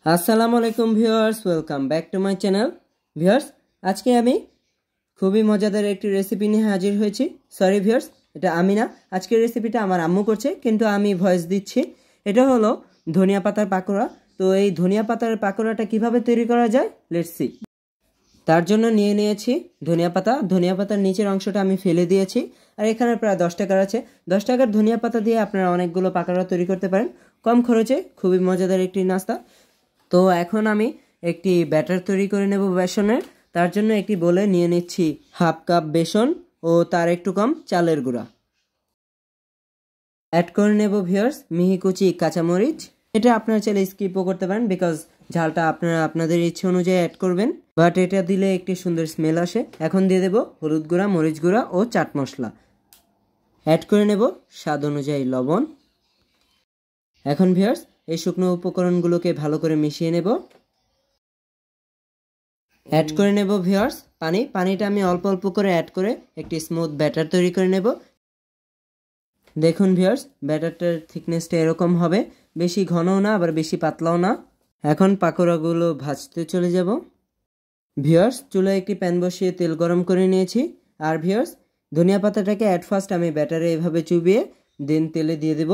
আসসালামু আলাইকুম viewers, welcome back to my channel. Viewers, আজকে আমি খুবই মজাদার একটি রেসিপি নিয়ে হাজির হয়েছি। সরি ভিউয়ার্স, এটা আমি না, আজকের রেসিপিটা আমার আম্মু করছে, কিন্তু আমি ভয়েস দিচ্ছি। এটা হলো ধনিয়া পাতার পাকোড়া। তো এই ধনিয়া পাতার পাকোড়াটা কিভাবে তৈরি করা যায়, লেটস সি। তার জন্য নিয়ে নিয়েছি ধনিয়া পাতা। ধনিয়া পাতার নিচের অংশটা আমি ফেলে দিয়েছি। আর এখানে প্রায় 10 টাকার আছে। 10 টাকার ধনিয়া পাতা দিয়ে আপনারা অনেকগুলো পাকোড়া তৈরি করতে পারেন কম খরচে। খুবই মজাদার একটি নাস্তা। তো এখন আমি একটি ব্যাটার তৈরি করে নেব বেসনের। তার জন্য একটি বলে নিয়ে নিচ্ছি হাফ কাপ বেসন ও তার একটু কম চালের গুঁড়া। অ্যাড করে নেব ভিউয়ার্স মিহি কুচি কাঁচামরিচ। এটা আপনারা চাইলে স্কিপও করতে পারেন, বিকজ ঝালটা আপনারা আপনাদের ইচ্ছে অনুযায়ী অ্যাড করবেন, বাট এটা দিলে একটি সুন্দর স্মেল আসে। এখন দিয়ে দেব হলুদ গুঁড়া, মরিচ গুঁড়া ও চাট মশলা। অ্যাড করে নেব স্বাদ অনুযায়ী লবণ। এখন ভিউয়ার্স এই শুকনো উপকরণগুলোকে ভালো করে মিশিয়ে নেব। অ্যাড করে নেব ভিউয়ার্স পানি। পানিটা আমি অল্প অল্প করে অ্যাড করে একটি স্মুথ ব্যাটার তৈরি করে নেব। দেখুন ভিউয়ার্স, ব্যাটারটার থিকনেসটা এরকম হবে, বেশি ঘনও না আবার বেশি পাতলাও না। এখন পাকোড়াগুলো ভাজতে চলে যাব। ভিউয়ার্স, চুলায় একটি প্যান বসিয়ে তেল গরম করে নিয়েছি। আর ভিউয়ার্স, ধনিয়া পাতাটাকে অ্যাট ফার্স্ট আমি ব্যাটারে এভাবে চুবিয়ে দেন তেলে দিয়ে দেব।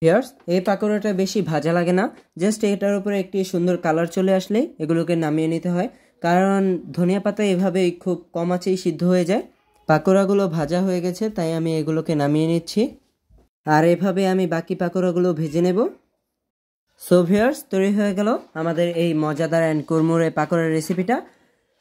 ভিউয়ার্স, এই পাকোড়াটা বেশি ভাজা লাগে না, জাস্ট এটার উপরে একটি সুন্দর কালার চলে আসলেই এগুলোকে নামিয়ে নিতে হয়, কারণ ধনিয়া পাতা এভাবেই খুব কম আঁচেই সিদ্ধ হয়ে যায়। পাকোড়াগুলো ভাজা হয়ে গেছে, তাই আমি এগুলোকে নামিয়ে নিচ্ছি। আর এভাবে আমি বাকি পাকোড়াগুলো ভেজে নেব। সো ভিউয়ার্স, তৈরি হয়ে গেল আমাদের এই মজাদার অ্যান্ড কুরমুরে পাকোড়ার রেসিপিটা।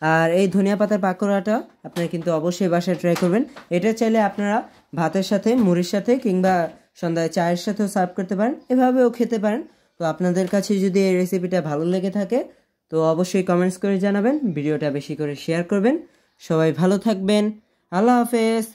আর এই ধনিয়া পাতার পাকোড়াটা আপনারা কিন্তু অবশ্যই বাসায় ট্রাই করবেন। এটা চাইলে আপনারা ভাতের সাথে, মুড়ির সাথে কিংবা সন্ধ্যায় চায়ের সাথেও সার্ভ করতে পারেন, এভাবেও খেতে পারেন। তো আপনাদের কাছে যদি এই রেসিপিটা ভালো লেগে থাকে তো অবশ্যই কমেন্টস করে জানাবেন, ভিডিওটা বেশি করে শেয়ার করবেন। সবাই ভালো থাকবেন। আল্লাহ হাফেজ।